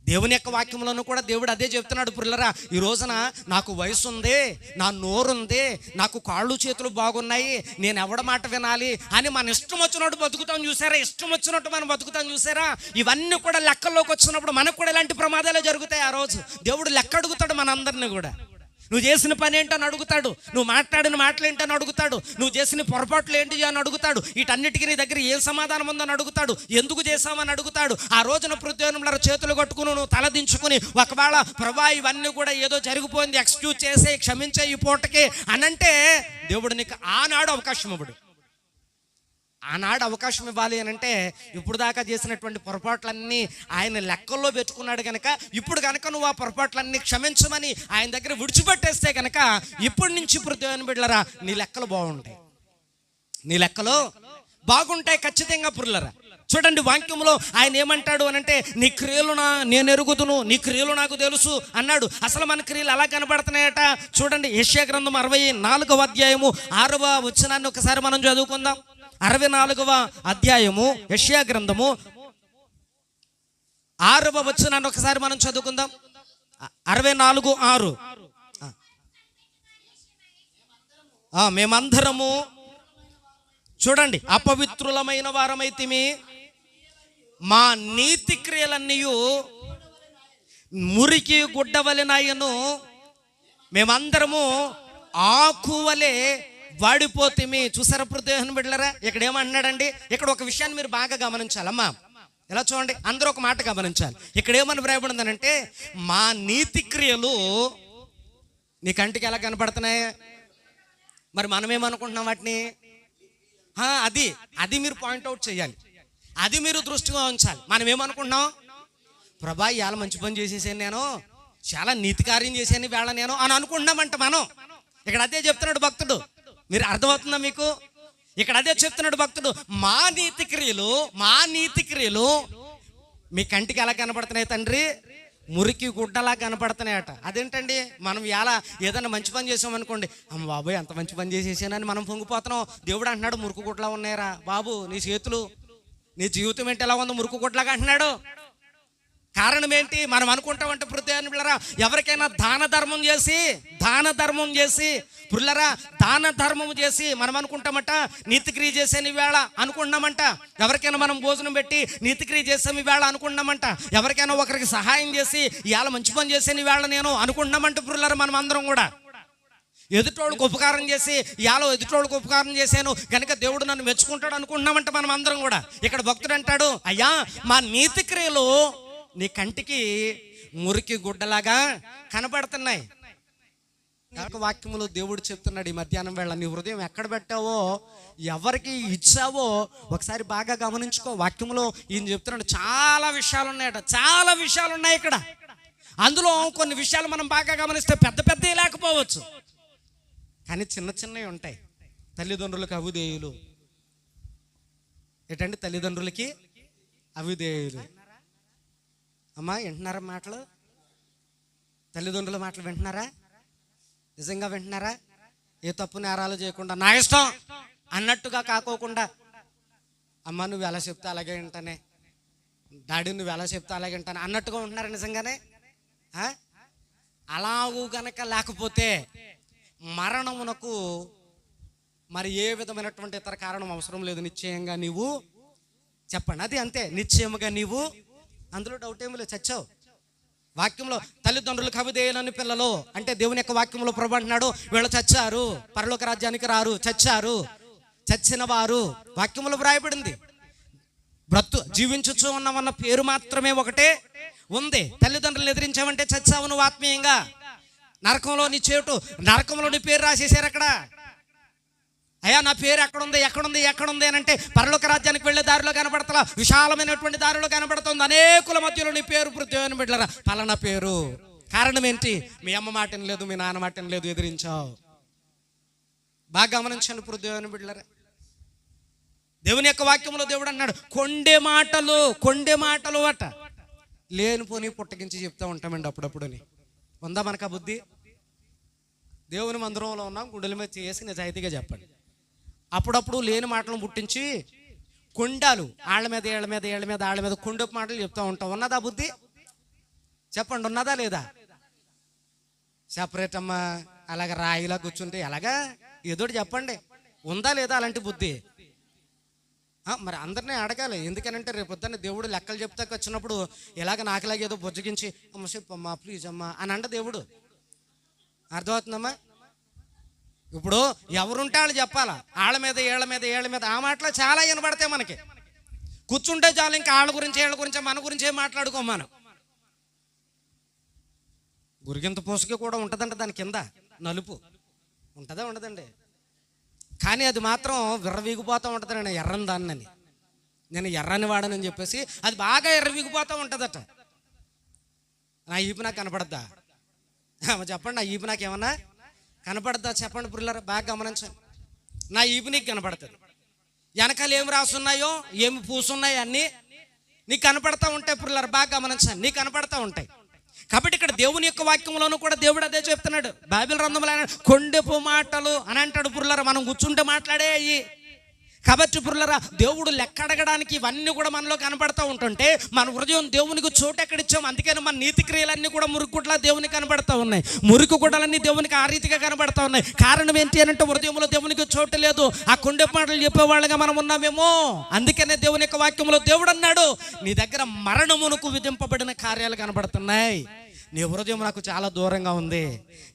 దేవుని యొక్క వాక్యంలోనూ కూడా దేవుడు అదే చెప్తున్నాడు. పిల్లరా, ఈ రోజున నాకు వయసు ఉంది, నా నోరుంది, నాకు కాళ్ళు చేతులు బాగున్నాయి, నేను ఎవడ మాట వినాలి అని మన ఇష్టం వచ్చినట్టు బతుకుతాం చూసారా? ఇష్టం వచ్చినట్టు మనం బతుకుతాం చూసారా? ఇవన్నీ కూడా లెక్కల్లోకి వచ్చినప్పుడు మనకు కూడా ఇలాంటి ప్రమాదాలే జరుగుతాయి. ఆ రోజు దేవుడు లెక్క అడుగుతాడు మనందరినీ కూడా. నువ్వు చేసిన పని ఏంటని అడుగుతాడు, నువ్వు మాట్లాడిన మాటలు ఏంటని అడుగుతాడు, నువ్వు చేసిన పొరపాట్లు ఏంటి అని అడుగుతాడు, వీటన్నిటికీ నీ దగ్గర ఏ సమాధానం ఉందని అడుగుతాడు, ఎందుకు చేసామని అడుగుతాడు. ఆ రోజున ప్రత్యేకంలో చేతులు కట్టుకుని నువ్వు తలదించుకుని ఒకవేళ ప్రభా ఇవన్నీ కూడా ఏదో జరిగిపోయింది, ఎక్స్క్యూజ్ చేసే క్షమించే ఈ పూటకి అనంటే దేవుడు నీకు ఆనాడు అవకాశం ఇవ్వడు. ఆనాడు అవకాశం ఇవ్వాలి అని అంటే ఇప్పుడు దాకా చేసినటువంటి పొరపాట్లన్నీ ఆయన లెక్కల్లో పెట్టుకున్నాడు కనుక ఇప్పుడు కనుక నువ్వు ఆ పొరపాట్లన్నీ క్షమించమని ఆయన దగ్గర విడిచిపెట్టేస్తే కనుక ఇప్పటి నుంచి ఇప్పుడు దేవుని బిడ్డలారా నీ లెక్కలు బాగుంటాయి. నీ లెక్కలు బాగుంటాయి ఖచ్చితంగా పురులరా. చూడండి వాక్యంలో ఆయన ఏమంటాడు అనంటే నీ క్రియలు నేను ఎరుగుదును, నీ క్రియలు నాకు తెలుసు అన్నాడు. అసలు మన క్రియలు ఎలా కనబడుతున్నాయట చూడండి. యెషయా గ్రంథం 64వ అధ్యాయము 6వ వచనాన్ని ఒకసారి మనం చదువుకుందాం. 64వ అధ్యాయము యెషయా గ్రంథము 6వ వచనాన్ని ఒకసారి మనం చదువుకుందాం. 64:6 మేమందరము చూడండి అపవిత్రులమైన వారమైతిమి, మా నీతి క్రియలన్నీ మురికి గుడ్డవలెనాయను, మేమందరము ఆకువలే వాడిపోతిమి. చూసారా దేవుని బిడ్డలారా, ఇక్కడ ఏమన్నాడండి? ఇక్కడ ఒక విషయాన్ని మీరు బాగా గమనించాలమ్మా. ఎలా చూడండి, అందరూ ఒక మాట గమనించాలి. ఇక్కడ ఏమని వ్రాయబడిందనంటే మా నీతి క్రియలు నీ కంటికి ఎలా కనపడుతున్నాయి? మరి మనమేమనుకుంటున్నాం వాటిని? అది మీరు పాయింట్అవుట్ చేయాలి, అది మీరు దృష్టిగా ఉంచాలి. మనం ఏమనుకుంటున్నాం? ప్రభా ఇవాళ మంచి పని చేసేసాను, నేను చాలా నీతి కార్యం చేశాను వేళ నేను అని అనుకుంటున్నామంట మనం. ఇక్కడ అదే చెప్తున్నాడు భక్తుడు. మీరు అర్థమవుతుందా మీకు? ఇక్కడ అదే చెప్తున్నాడు భక్తుడు. మా నీతి క్రియలు మీ కంటికి ఎలా కనపడుతున్నాయి తండ్రి? మురికి గుడ్డలా కనపడుతున్నాయట. అదేంటండి? మనం ఎలా ఏదైనా మంచి పని చేసామనుకోండి, అమ్మ బాబోయ్ ఎంత మంచి పని చేసేసానని మనం పొంగిపోతున్నాం. దేవుడు అంటున్నాడు మురికి గుడ్డలా ఉన్నాయరా బాబు నీ చేతులు, నీ జీవితం ఏంటి ఎలా ఉందో మురికి గుడ్డలాగా అంటున్నాడు. కారణం ఏంటి? మనం అనుకుంటామంటే పిల్లరా, ఎవరికైనా దాన ధర్మం చేసి పుల్లరా దాన ధర్మం చేసి మనం అనుకుంటామట నీతిక్రియ చేసాను ఈవేళ అనుకుంటున్నామంట. ఎవరికైనా మనం భోజనం పెట్టి నీతిక్రియ చేసాం ఈవేళ అనుకుంటున్నామంట. ఎవరికైనా ఒకరికి సహాయం చేసి ఇవాళ మంచి పని చేసాను ఈవేళ నేను అనుకుంటున్నామంట పుల్లరా. మనం అందరం కూడా ఎదుటోళ్ళకి ఉపకారం చేసి ఇవాళ ఎదుటోళ్ళకి ఉపకారం చేశాను కనుక దేవుడు నన్ను మెచ్చుకుంటాడు అనుకుంటున్నామంట మనం అందరం కూడా. ఇక్కడ భక్తుడు అంటాడు, అయ్యా మా నీతి క్రియలు నీ కంటికి మురికి గుడ్డలాగా కనబడుతున్నాయి. వాక్యములో దేవుడు చెప్తున్నాడు ఈ మధ్యాహ్నం వేళ నీ హృదయం ఎక్కడ పెట్టావో, ఎవరికి ఇచ్చావో ఒకసారి బాగా గమనించుకో. వాక్యములో ఈయన చెప్తున్నాడు చాలా విషయాలు ఉన్నాయట, చాలా విషయాలు ఉన్నాయి ఇక్కడ. అందులో కొన్ని విషయాలు మనం బాగా గమనిస్తే పెద్ద పెద్దవి లేకపోవచ్చు, కానీ చిన్న చిన్నవి ఉంటాయి. తల్లిదండ్రులకు అవిధేయులు. ఏంటంటే తల్లిదండ్రులకి అవిధేయులు. అమ్మా వింటున్నారా మాటలు? తల్లిదండ్రుల మాటలు వింటున్నారా? నిజంగా వింటున్నారా? ఏ తప్పు నేరాలు చేయకుండా నా ఇష్టం అన్నట్టుగా కాకోకుండా, అమ్మ నువ్వు ఎలా చెప్తే అలాగే వింటానే, డాడీ నువ్వు ఎలా చెప్తే అలాగే వింటానే అన్నట్టుగా ఉంటున్నారా నిజంగానే? అలాగూ గనక లేకపోతే మరణమునకు మరి ఏ విధమైనటువంటి ఇతర కారణం అవసరం లేదు. నిశ్చయంగా నీవు చెప్పండి, అది అంతే, నిశ్చయముగా నీవు, అందులో డౌట్ ఏమి లేదు, చచ్చావు. వాక్యంలో తల్లిదండ్రులకు అవిధేయులని పిల్లలు అంటే దేవుని యొక్క వాక్యంలో ప్రభు అంటున్నాడు వీళ్ళు చచ్చారు, పరలోక రాజ్యానికి రారు, చచ్చిన వారు వాక్యంలో వ్రాయబడింది. జీవించుచు ఉన్నామన్న పేరు మాత్రమే ఒకటే ఉంది. తల్లిదండ్రులు ఎదిరించావంటే చచ్చావు నువ్వు ఆత్మీయంగా. నరకంలో నీ పేరు రాసేసారు అక్కడ. అయ్యా నా పేరు ఎక్కడుంది అని అంటే పరలోక రాజ్యానికి వెళ్ళే దారిలో కనబడతలా, విశాలమైనటువంటి దారిలో కనబడుతుంది. అనేకుల మధ్యలో నీ పేరు పృథ్వీని బిడ్డలారా పలానా పేరు. కారణం ఏంటి? మీ అమ్మ మాటని లేదు, మీ నాన్న మాటని లేదు, ఎదిరించావు. బాగా గమనించండి పృథ్వీని బిడ్డలారా. దేవుని యొక్క వాక్యంలో దేవుడు అన్నాడు కొండే మాటలు అట లేనిపోని పుట్టగించి చెప్తా ఉంటామండి అప్పుడప్పుడుని. ఉందా మనకు ఆ బుద్ధి? దేవుని మందిరంలో ఉన్నాం, గుండెల మీద చేసి నిజాయితీగా చెప్పండి. అప్పుడప్పుడు లేని మాటలను పుట్టించి కొండాలు వాళ్ళ మీద కొండపు మాటలు చెప్తా ఉంటాం. ఉన్నదా బుద్ధి? చెప్పండి, ఉన్నదా లేదా? సెపరేట్ అమ్మా అలాగ రాయిలా కూర్చుంటే ఎలాగా? ఏదోటి చెప్పండి, ఉందా లేదా అలాంటి బుద్ధి? మరి అందరినీ అడగాలి. ఎందుకనంటే రేపు పొద్దున్న దేవుడు లెక్కలు చెప్తాక వచ్చినప్పుడు ఇలాగ నాకులాగా ఏదో బుజ్జగించి అమ్మ చెప్పమ్మా ప్లీజ్ అమ్మా అని అంట దేవుడు. అర్థమవుతుందమ్మా? ఇప్పుడు ఎవరుంటే వాళ్ళు చెప్పాలా, వాళ్ళ మీద ఆ మాటలు చాలా వినబడతాయి మనకి. కూర్చుంటే చాలు ఇంకా వాళ్ళ గురించి వీళ్ళ గురించి మన గురించి ఏం మాట్లాడుకోం మనం. గురిగింత పోసుకి కూడా ఉంటుందంట దాని కింద నలుపు ఉంటుందా? ఉండదండి. కానీ అది మాత్రం విర్రవీగిపోతూ ఉంటుందండి ఎర్రని దాన్నని. నేను ఎర్రని వాడనని చెప్పేసి అది బాగా ఎర్రవీగిపోతూ ఉంటుందట. నా ఈపు నాకు కనపడద్దా? చెప్పండి, నా ఈపు నాకు ఏమన్నా కనపడద్దా? చెప్పండి పురులారా, బాగా గమనించండి. నా ఈపు నీకు కనపడుతుంది. వెనకాల ఏమి రాసున్నాయో, ఏమి పూసున్నాయో అన్నీ నీకు కనపడతా ఉంటాయి పురులారా. బాగా గమనించండి, నీకు కనపడతా ఉంటాయి. కాబట్టి ఇక్కడ దేవుని యొక్క వాక్యంలోనూ కూడా దేవుడు అదే చెప్తున్నాడు. బైబిల్ గ్రంథంలో కొండెపు మాటలు అని అంటాడు పురులారా. మనం కూర్చుంటే మాట్లాడే అయ్యి. కాబట్టి పురులారా, దేవుడు లెక్క అడగడానికి ఇవన్నీ కూడా మనలో కనపడతా ఉంటుంటే మన హృదయం దేవునికి చోటు ఎక్కడిచ్చాం. అందుకని మన నీతి క్రియలన్నీ కూడా మురికి గుడ్లా దేవునికి కనబడతా ఉన్నాయి. మురికి గుడ్డలన్నీ దేవునికి ఆ రీతిగా కనబడతా ఉన్నాయి. కారణం ఏంటి అని అంటే హృదయంలో దేవునికి చోటు లేదు. ఆ కొండె మాటలు చెప్పేవాళ్ళగా మనం ఉన్నామేమో. అందుకనే దేవుని యొక్క వాక్యంలో దేవుడు అన్నాడు, నీ దగ్గర మరణమునకు విధింపబడిన కార్యాలు కనబడుతున్నాయి. నీ హృదయం నాకు చాలా దూరంగా ఉంది.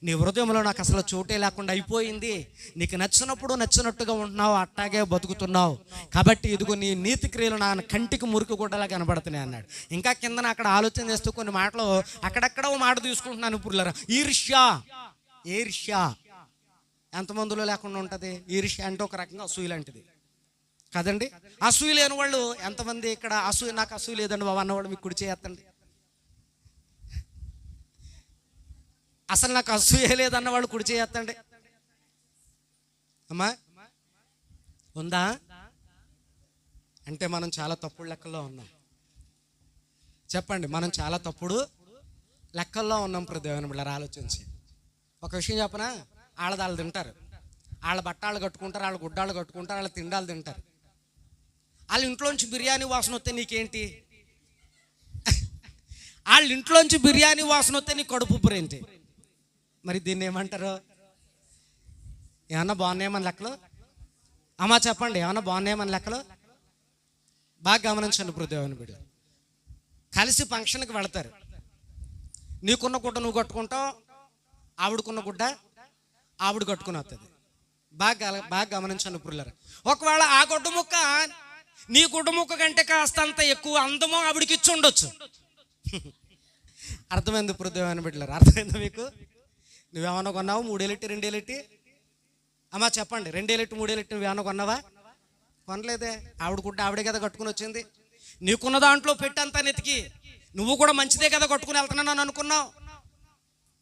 నీ హృదయంలో నాకు అసలు చోటే లేకుండా అయిపోయింది. నీకు నచ్చినప్పుడు నచ్చినట్టుగా ఉంటున్నావు, అట్టాగే బతుకుతున్నావు. కాబట్టి ఇదిగో నీ నీతి క్రియలు నా కంటికి మురికి గుడ్డలా కనబడుతున్నాయి అన్నాడు. ఇంకా కింద అక్కడ ఆలోచన చేస్తూ కొన్ని మాటలు అక్కడక్కడ మాట తీసుకుంటున్నాను పురులారా. ఈర్ష్య ఎంతమందిలో లేకుండా ఉంటుంది? ఈర్ష్య అంటే ఒక రకంగా అసూయ లాంటిది కదండి. అసూయ లేని వాళ్ళు ఎంతమంది ఇక్కడ? నాకు అసూయ లేదండి బాబు అన్నవాళ్ళు మీకు కుడి చేయొద్దండి. అసలు నాకు అసూయ లేదన్న వాళ్ళు కుడి చేయొద్దండి. అమ్మా ఉందా అంటే మనం చాలా తప్పుడు లెక్కల్లో ఉన్నాం. చెప్పండి, మనం చాలా తప్పుడు లెక్కల్లో ఉన్నాం. దేవుని బిడ్డలారా ఆలోచించి ఒక విషయం చెప్పనా, ఆళ్ళదాళ్ళు తింటారు, వాళ్ళ బట్టాలు కట్టుకుంటారు, వాళ్ళ గుడ్డాలు కట్టుకుంటారు, వాళ్ళ తిండాలు తింటారు. వాళ్ళ ఇంట్లోంచి బిర్యానీ వాసన వస్తే నీకేంటి? వాళ్ళ ఇంట్లోంచి బిర్యానీ వాసన వస్తే నీ కడుపు ఏంటి? మరి దీన్ని ఏమంటారు? ఏమన్నా బాగున్నాయమని లెక్కలు? అమ్మా చెప్పండి, ఏమన్నా బాగున్నాయమని లెక్కలు? బాగా గమనించండి ఇప్పుడు దేవుని బిడ్డ. కలిసి ఫంక్షన్కి వెళతారు. నీకున్న గుడ్డ నువ్వు కట్టుకుంటావు, ఆవిడకున్న గుడ్డ ఆవిడ కట్టుకుని వస్తుంది. బాగా గమనించండి పురులారా. ఒకవేళ ఆ గుడ్డ ముక్క నీ గుడ్డ ముక్క కంటే కాస్తంత ఎక్కువ అందమో ఆవిడకి ఇచ్చి ఉండొచ్చు. అర్థమైంది ఇప్పుడు దేవుని బిడ్డలారా? అర్థమైందా మీకు? నువ్వేమన్నా కొన్నావు? 3 ఏళ్ళెట్టి 2 ఏళ్ళెట్టి? అమ్మా చెప్పండి, 2 ఏళ్ళెట్టి 3 ఏళ్ళెట్టి నువ్వేమన్నా కొన్నావా? కొనలేదే. ఆవిడ గుడ్డ ఆవిడే కదా కట్టుకుని వచ్చింది. నీకున్న దాంట్లో పెట్టంతా నెతికి నువ్వు కూడా మంచిదే కదా కట్టుకుని వెళ్తున్నాను అనుకున్నావు.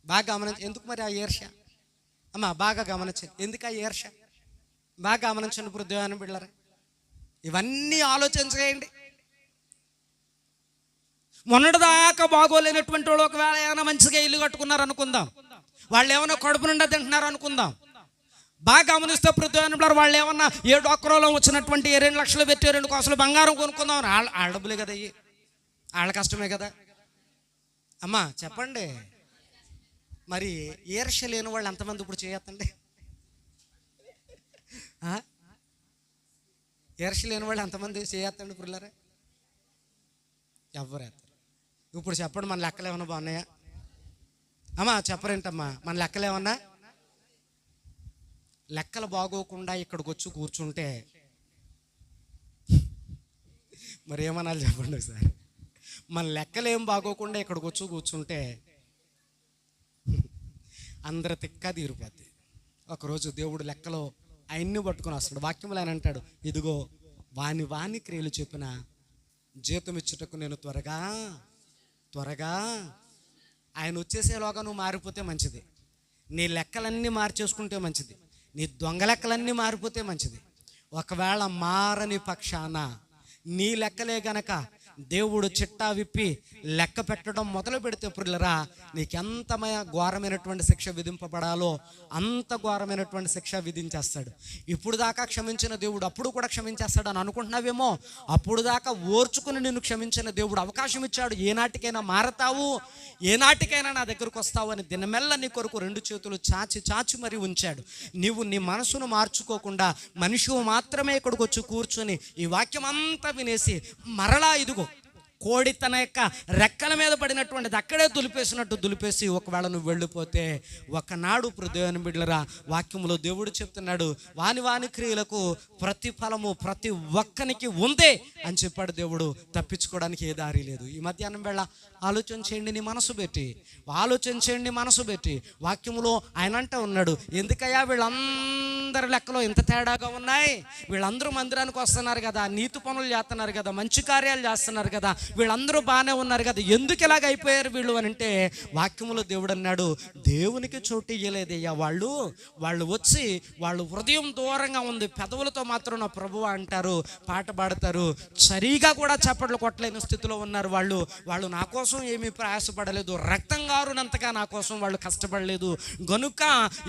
బాగా గమనించ. ఎందుకు మరి ఆ ఈర్ష్య? అమ్మా బాగా గమనించండి, ఎందుకు ఆ ఈర్ష్య? బాగా గమనించండి ఇప్పుడు దేవుని బిడ్డలారా. ఇవన్నీ ఆలోచన చేయండి. మొన్నటిదాకా బాగోలేనటువంటి వాళ్ళు ఒకవేళ ఏమైనా మంచిగా ఇల్లు కట్టుకున్నారు అనుకుందాం, వాళ్ళు ఏమైనా కడుపు నిండా తింటున్నారు అనుకుందాం. బాగా గమనిస్తే ప్రతి వాళ్ళు ఏమన్నా 7 ఒక్కరోలో వచ్చినటువంటి 2 లక్షలు పెట్టి 2 కాసులు బంగారం కొనుక్కుందాం. వాళ్ళ డబ్బులే కదా ఇవి, వాళ్ళ కష్టమే కదా. అమ్మా చెప్పండి, మరి ఈర్ష్య లేని వాళ్ళు ఎంతమంది ఇప్పుడు చేయొద్దండి? ఈర్ష్య లేని వాళ్ళు ఎంతమంది చేయొద్దండి పురులారా? ఎవరు ఎత్తారు? ఇప్పుడు చెప్పండి, మన లెక్కలు ఏమన్నా బాగున్నాయా? అమ్మా చెప్పరేంటమ్మా, మన లెక్కలు ఏమన్నా? లెక్కలు బాగోకుండా ఇక్కడికి వచ్చి కూర్చుంటే మరి ఏమనాలి చెప్పండి ఒకసారి. మన లెక్కలు ఏం బాగోకుండా ఇక్కడికి వచ్చి కూర్చుంటే అందరి తిక్క తీరిపోద్ది. ఒకరోజు దేవుడు లెక్కలో ఆయన్ని పట్టుకొని వస్తాడు. వాక్యంలో ఆయన అంటాడు, ఇదిగో వాని క్రియలు చెప్పిన జీతం ఇచ్చుటకు నేను త్వరగా ఆయన వచ్చేసేలోగా నువ్వు మారిపోతే మంచిది. నీ లెక్కలన్నీ మార్చేసుకుంటే మంచిది. నీ దొంగ లెక్కలన్నీ మారిపోతే మంచిది. ఒకవేళ మారని పక్షాన నీ లెక్కలే గనక దేవుడు చిట్టా విప్పి లెక్క పెట్టడం మొదలు పెడితే పురులరా, నీకెంత ఘోరమైనటువంటి శిక్ష విధింపబడాలో అంత ఘోరమైనటువంటి శిక్ష విధించేస్తాడు. ఇప్పుడు దాకా క్షమించిన దేవుడు అప్పుడు కూడా క్షమించేస్తాడు అని అనుకుంటున్నావేమో. అప్పుడు దాకా ఓర్చుకుని నిన్ను క్షమించిన దేవుడు అవకాశం ఇచ్చాడు. ఏనాటికైనా మారతావు, ఏనాటికైనా నా దగ్గరకు వస్తావు అని దినమెల్ల నీ కొరకు 2 చేతులు చాచి మరి ఉంచాడు. నీవు నీ మనసును మార్చుకోకుండా మనిషి మాత్రమే ఇక్కడికి వచ్చి కూర్చొని ఈ వాక్యం అంతా వినేసి మరలా ఇదిగో కోడి తన యొక్క రెక్కల మీద పడినటువంటిది అక్కడే దులిపేసి ఒకవేళ నువ్వు వెళ్ళిపోతే ఒకనాడు దేవుని బిడ్డలారా, వాక్యంలో దేవుడు చెప్తున్నాడు, వాని క్రియలకు ప్రతిఫలము ప్రతి ఒక్కనికి ఉందే అని చెప్పాడు దేవుడు. తప్పించుకోవడానికి ఏ దారి లేదు. ఈ మధ్యాహ్నం వేళ ఆలోచన చేయండి, నీ మనసు పెట్టి వాక్యములో ఆయన అంటూ ఉన్నాడు, ఎందుకయ్యా వీళ్ళందరి లెక్కలో ఇంత తేడాగా ఉన్నాయి? వీళ్ళందరూ మందిరానికి వస్తున్నారు కదా, నీతి పనులు చేస్తున్నారు కదా, మంచి కార్యాలు చేస్తున్నారు కదా, వీళ్ళందరూ బాగానే ఉన్నారు కదా, ఎందుకు ఇలాగ అయిపోయారు వీళ్ళు అని అంటే, వాక్యములో దేవుడు అన్నాడు, దేవునికి చోటు ఇయ్యలేదయ్యా. వాళ్ళు వచ్చి వాళ్ళు హృదయం దూరంగా ఉంది, పెదవులతో మాత్రం నా ప్రభువా అంటారు, పాట పాడతారు, సరిగా కూడా చప్పట్లు కొట్టలేని స్థితిలో ఉన్నారు. వాళ్ళు నా కోసం ఏమీ ప్రయాసపడలేదు, రక్తం గారునంతగా నా కోసం వాళ్ళు కష్టపడలేదు. గనుక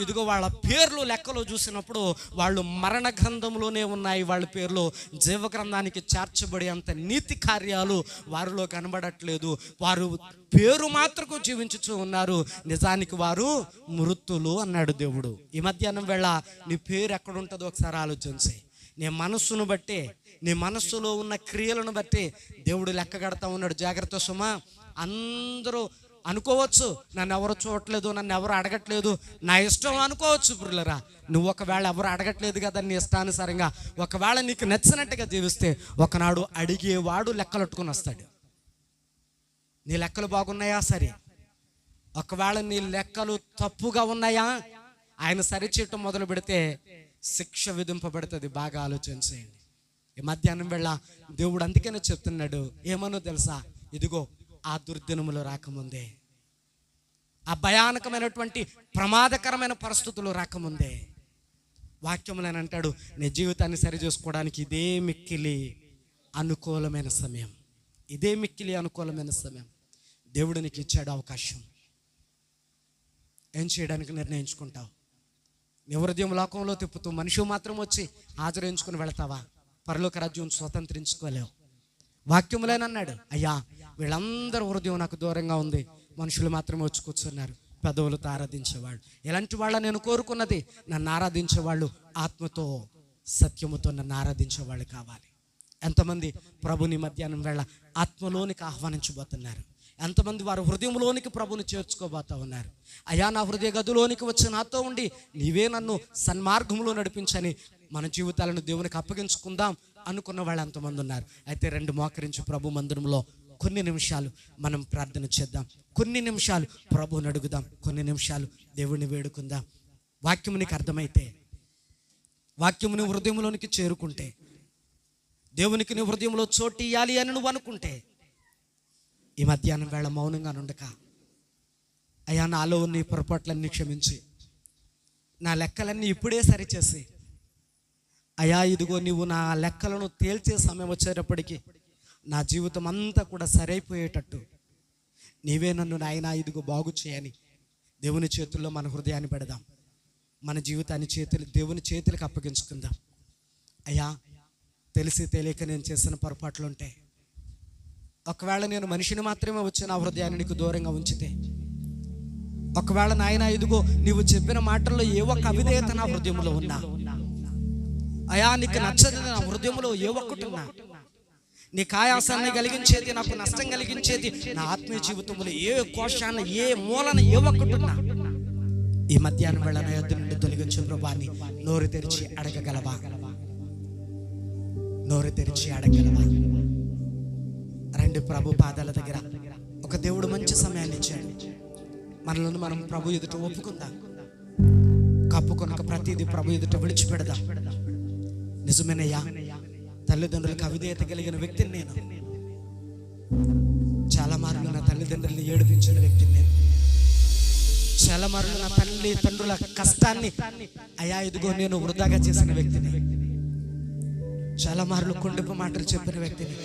ఇదిగో వాళ్ళ పేర్లు లెక్కలో చూసినప్పుడు వాళ్ళు మరణ గ్రంథంలోనే ఉన్నాయి. వాళ్ళ పేర్లు జీవ గ్రంథానికి చేర్చబడి అంత నీతి కార్యాలు వారిలో కనబడట్లేదు. వారు పేరు మాత్రకు జీవించుతూ ఉన్నారు, నిజానికి వారు మృతులు అన్నాడు దేవుడు. ఈ మధ్యాహ్నం వేళ నీ పేరు ఎక్కడుంటుందో ఒకసారి ఆలోచించి, నీ మనస్సును బట్టి, నీ మనస్సులో ఉన్న క్రియలను బట్టి దేవుడు లెక్క కడతా ఉన్నాడు. జాగ్రత్త సుమా. అందరూ అనుకోవచ్చు, నన్ను ఎవరు చూడట్లేదు, నన్ను ఎవరు అడగట్లేదు, నా ఇష్టం అనుకోవచ్చు. బ్రులరా, నువ్వు ఒకవేళ ఎవరు అడగట్లేదు కదా నీ ఇష్టానుసారంగా, ఒకవేళ నీకు నచ్చినట్టుగా జీవిస్తే ఒకనాడు అడిగేవాడు లెక్కలట్టుకుని వస్తాడు. నీ లెక్కలు బాగున్నాయా సరే, ఒకవేళ నీ లెక్కలు తప్పుగా ఉన్నాయా, ఆయన సరిచేయటం మొదలు పెడితే శిక్ష విధింపబడుతుంది. బాగా ఆలోచించేయండి. ఈ మధ్యాహ్నం వేళ దేవుడు అందుకనే చెప్తున్నాడు, ఏమనో తెలుసా, ఇదిగో ఆ దుర్దినములు రాకముందే, ఆ భయానకమైనటువంటి ప్రమాదకరమైన పరిస్థితులు రాకముందే వాక్యములు అని అంటాడు, నీ జీవితాన్ని సరి చేసుకోవడానికి ఇదే మిక్కిలి అనుకూలమైన సమయం, ఇదే మిక్కిలి అనుకూలమైన సమయం. దేవుడు నీకు ఇచ్చాడు అవకాశం. ఏం చేయడానికి నిర్ణయించుకుంటావు? నీ హృదయం లోకంలో తిప్పుతూ మనిషి మాత్రం వచ్చి ఆచరించుకుని వెళతావా? పరలోక రాజ్యం స్వతంత్రించుకోలేవు. వాక్యములేనన్నాడు, అయ్యా వీళ్ళందరూ హృదయం నాకు దూరంగా ఉంది, మనుషులు మాత్రమే వచ్చి కూర్చున్నారు, పెదవులతో ఆరాధించేవాళ్ళు. ఎలాంటి వాళ్ళ నేను కోరుకున్నది, నన్ను ఆరాధించేవాళ్ళు ఆత్మతో సత్యముతో నన్ను ఆరాధించేవాళ్ళు కావాలి. ఎంతమంది ప్రభుని మధ్యాహ్నం వేళ ఆత్మలోనికి ఆహ్వానించబోతున్నారు? ఎంతమంది వారు హృదయంలోనికి ప్రభుని చేర్చుకోబోతా ఉన్నారు? అయ్యా నా హృదయ గదిలోనికి వచ్చి నాతో ఉండి నీవే నన్ను సన్మార్గంలో నడిపించని మన జీవితాలను దేవునికి అప్పగించుకుందాం అనుకున్న వాళ్ళు ఎంతమంది ఉన్నారు? అయితే రెండు మోకరించి ప్రభు మందిరంలో కొన్ని నిమిషాలు మనం ప్రార్థన చేద్దాం, కొన్ని నిమిషాలు ప్రభువుని అడుగుదాం, కొన్ని నిమిషాలు దేవుణ్ణి వేడుకుందాం. వాక్యము నీకు అర్థమైతే, వాక్యముని హృదయంలోనికి చేరుకుంటే, దేవునికి నీ హృదయంలో చోటు ఇయ్యాలి అని నువ్వు అనుకుంటే, ఈ మధ్యాహ్నం వేళ మౌనంగా నుండక, అయ్యా నాలో నీ పొరపాట్లన్నీ క్షమించి, నా లెక్కలన్నీ ఇప్పుడే సరిచేసి, అయ్యా ఇదిగో నీవు నా లెక్కలను తేల్చే సమయం వచ్చేటప్పటికి నా జీవితం అంతా కూడా సరైపోయేటట్టు నీవే నన్ను నాయనా ఇదిగో బాగు చేయని దేవుని చేతుల్లో మన హృదయాన్ని పెడదాం. మన జీవితాన్ని దేవుని చేతులకు అప్పగించుకుందాం. అయ్యా తెలిసి తెలియక నేను చేసిన పొరపాట్లు ఉంటే, ఒకవేళ నేను మనిషిని మాత్రమే వచ్చి నా హృదయాన్ని నీకు దూరంగా ఉంచితే, ఒకవేళ నాయన ఇదిగో నీవు చెప్పిన మాటల్లో ఏ ఒక్క అవిధేయత నా హృదయంలో ఉన్నా, అయా నీకు నచ్చదు నా హృదయంలో ఏ ఒక్కటి ఉన్నా, నీకు ఆయాసాన్ని కలిగించేది, నాకు నష్టం కలిగించేది నా ఆత్మీయ జీవితంలో ఏ కోశాన్ని ఏ మూలన ఏ ఒక్కటి ఉన్నా, ఈ మధ్యాహ్నం వేళ నా యొద్ద నుండి తొలగించు ప్రభువాన్ని నోరు తెరిచి అడగగలవా? నోరు తెరిచి అడగగలవా? రండి ప్రభు పాదాల దగ్గర. ఒక దేవుడు మంచి సమయాన్ని ఇచ్చాడు, మనలను మనం ప్రభు ఎదుట ఒప్పుకుందాం. కప్పుకొనక ప్రతిదీ ప్రభు ఎదుట విడిచిపెడదాం. నిజమేనయ్యా, తల్లిదండ్రులకు అవిధేయత కలిగిన వ్యక్తిని నేను. చాలా మార్లు నా తల్లిదండ్రులను ఏడిపించిన వ్యక్తిని నేను. చాలా మార్లు నా తల్లిదండ్రుల కష్టాన్ని అయ్యా ఇదిగో నేను వృధాగా చేసిన వ్యక్తిని. చాలా మార్లు కొండపు మాటలు చెప్పిన వ్యక్తిని.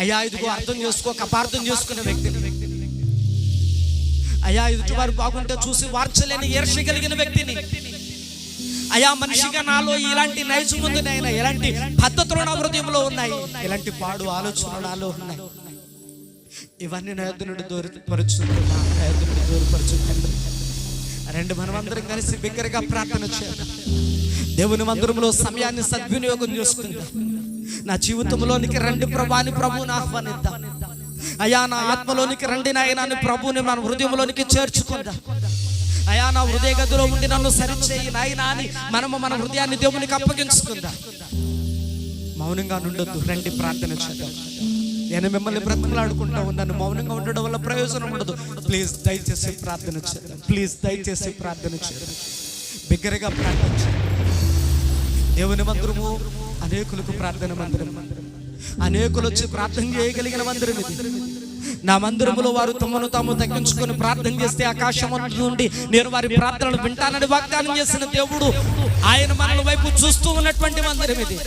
అయ్యా ఇదిగో అర్థం చేసుకోక అపార్థం చేసుకున్న వ్యక్తిని. అయ్యా ఎదుటి వారు బాగుంటే చూసి వార్చలేని ఈర్ష్య కలిగిన వ్యక్తిని. అయ్యా మనిషిగా నాలో ఇలాంటి నైజం ఉంది నాయన, ఎలాంటి పద్ధతులు నా హృదయంలో ఉన్నాయి, ఇలాంటి పాడు ఆలోచనలు నాలో ఉన్నాయి. ఇవన్నీ నా యొద్ద నుండి దూరపరుచుకుంటూ నా యొద్ద నుండి దూరపరుచుకుంటూ రెండు మనమందరం కలిసి బిగ్గరగా ప్రార్థన చేద్దాం. దేవుని మందిరంలో సమయాన్ని సద్వినియోగం చేసుకుందాం. నా జీవితంలోనికి రండి ప్రభాని ప్రభువుని ఆహ్వానిద్దాం. అయ్యా నా ఆత్మలోనికి రండి నాయనాన్ని ప్రభువుని మన హృదయంలోనికి చేర్చుకుందాం. అయ్యా నా హృదయ గదిలో ఉండి నన్ను సరిచేయి నాయనా అని మనము మన హృదయాన్ని దేవునికి అప్పగించుకుందాం. మౌనంగా నుండొద్దు, రండి ప్రార్థన చేద్దాం. నేను మిమ్మల్ని బ్రతిమలాడుకుంటా ఉన్నాను, మౌనంగా ఉండడం వల్ల ప్రయోజనం ఉండదు. ప్లీజ్ దయచేసి ప్రార్థన చేద్దాం. ప్లీజ్ దయచేసి ప్రార్థన చేద్దాం. బిగ్గరగా ప్రార్థన చేద్దాం. దేవుని మందిరము అనేకులకు ప్రార్థన మందిరం. అనేకులు వచ్చి ప్రార్థన చేయగలిగిన మందిరం ఇది. నా మందిరములో వారు తమను తాము తగ్గించుకొని ప్రార్థన చేస్తే ఆకాశం నుండి నేను వారి ప్రార్థనలు వింటానని వాగ్దానం చేసిన దేవుడు, ఆయన మనల వైపు చూస్తూ ఉన్నటువంటి మందిరం ఇది.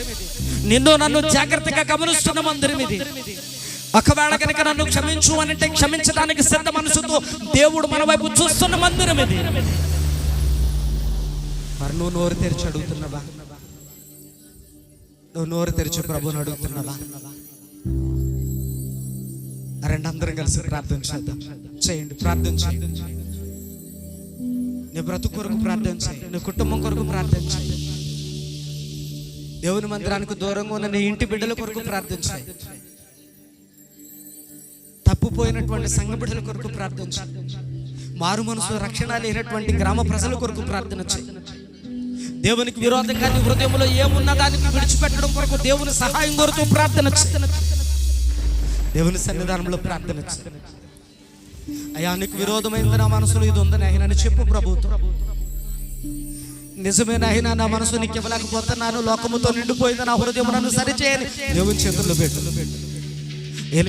నిన్ను నన్ను జాగ్రత్తగా గమనిస్తున్న మందిరం ఇది. ఒకవేళ కనుక నన్ను క్షమించు అనంటే క్షమించడానికి సిద్ధ మనసుతో దేవుడు మన వైపు చూస్తున్న మందిరం ఇది. మరి నువ్వు నోరు తెరిచి అడుగుతున్నావా? నువ్వు నోరు తెరిచి ప్రభుని అడుగుతున్నావా? రెండు అందరం కలిసి ప్రార్థన చేద్దాం. చేయండి, ప్రార్థన చేయండి. నీ బ్రతుకు కొరకు ప్రార్థన చేయి, నీ కుటుంబం కొరకు ప్రార్థన చేయి, దేవుని మందిరానికి దూరంగా ఉన్న నీ ఇంటి బిడ్డల కొరకు ప్రార్థన చేయి, తప్పుపోయినటువంటి సంఘ బిడ్డల కొరకు ప్రార్థన చేయి, మారు మనసు రక్షణ లేనటువంటి గ్రామ ప్రజల కొరకు ప్రార్థన చేయి. దేవునికి విరోధంగా నీ హృదయంలో ఏమున్న దానికి విడిచిపెట్టడం కొరకు దేవుని సహాయం కోరుతూ ప్రార్థన చేయి. దేవుని సన్నిధానంలో ప్రార్థన చేయి. అయ్యా, నీకు విరోధమైంది నా మనసులో ఇది ఉందని ఆయన చెప్పు ప్రభుతో. నిజమైన అయినా నా మనసు నీకు ఇవ్వలేకపోతున్నాను, లోకముతో నిండిపోయింది నా హృదయం, నన్ను సరిచేయని దేవుని చేతుల్లో పెట్టు.